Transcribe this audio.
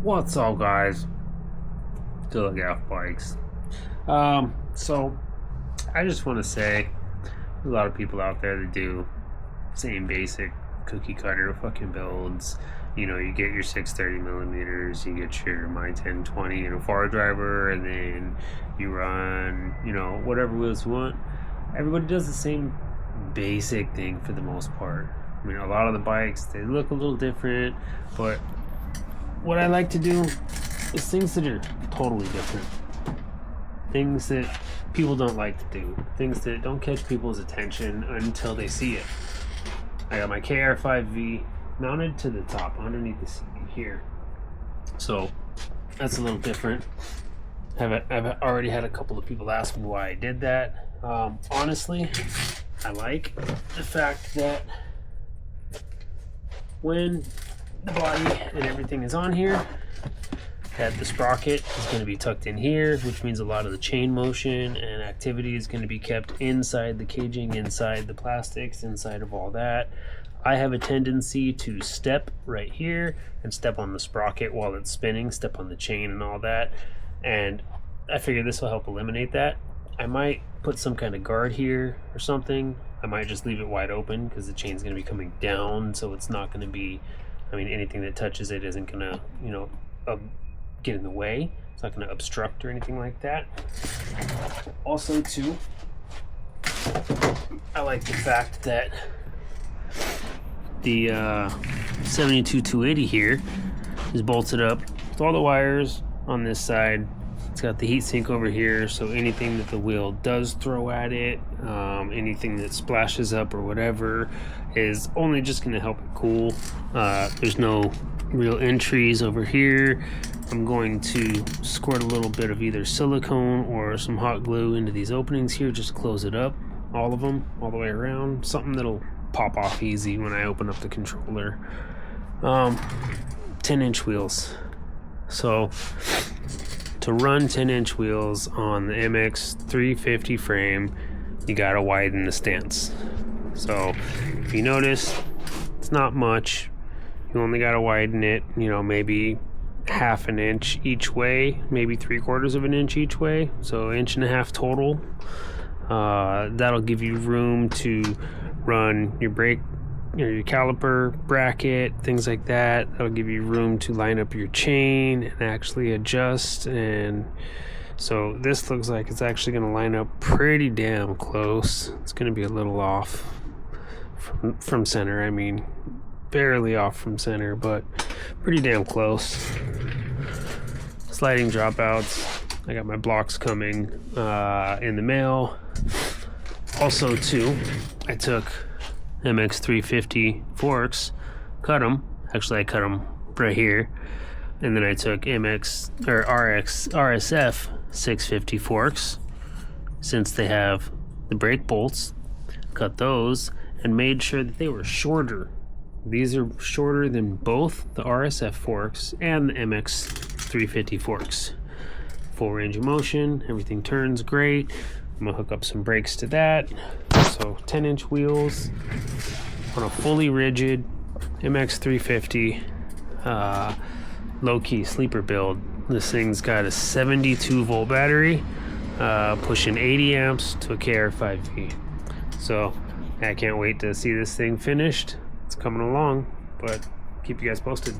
What's up, guys? Look out bikes. So I just want to say, there's a lot of people out there that do same basic cookie cutter fucking builds. You know, you get your 630 millimeters, you get your my 1020 in a far driver, and then you run, you know, whatever wheels you want. Everybody does the same basic thing for the most part. I mean, a lot of the bikes, they look a little different, but what I like to do is things that are totally different. Things that people don't like to do. Things that don't catch people's attention until they see it. I got my KR5V mounted to the top underneath the seat here. So that's a little different. I've already had a couple of people ask me why I did that. Honestly, I like the fact that when the body and everything is on here, that the sprocket is going to be tucked in here, which means a lot of the chain motion and activity is going to be kept inside the caging, inside the plastics, inside of all that. I have a tendency to step right here and step on the sprocket while it's spinning, step on the chain and all that, and I figure this will help eliminate that. I might put some kind of guard here or something. I might just leave it wide open because the chain's going to be coming down, so it's not going to be, I mean, anything that touches it isn't going to, you know, get in the way. It's not going to obstruct or anything like that. Also, too, I like the fact that the 72-280 here is bolted up with all the wires on this side. It's got the heatsink over here, so anything that the wheel does throw at it, anything that splashes up or whatever, is only just going to help it cool. There's no real entries over here. I'm going to squirt a little bit of either silicone or some hot glue into these openings here, just to close it up, all of them, all the way around. Something that'll pop off easy when I open up the controller. 10-inch wheels. So to run 10-inch wheels on the MX350 frame, you gotta widen the stance. So if you notice, it's not much. You only gotta widen it, you know, maybe half an inch each way, maybe 3/4 of an inch each way, so 1.5 inches total. That'll give you room to run your brake, your caliper bracket, things like that. That'll give you room to line up your chain and actually adjust. And so this looks like it's actually going to line up pretty damn close. It's going to be a little off from center. I mean, barely off from center, but pretty damn close. Sliding dropouts. I got my blocks coming in the mail. Also, too, I took MX350 forks, cut them. Actually, I cut them right here. And then I took RSF 650 forks, since they have the brake bolts, cut those, and made sure that they were shorter. These are shorter than both the RSF forks and the MX350 forks. Full range of motion, everything turns great. I'm gonna hook up some brakes to that. So 10-inch wheels on a fully rigid MX350 low-key sleeper build. This thing's got a 72-volt battery, pushing 80 amps to a KR5V. So I can't wait to see this thing finished. It's coming along, but keep you guys posted.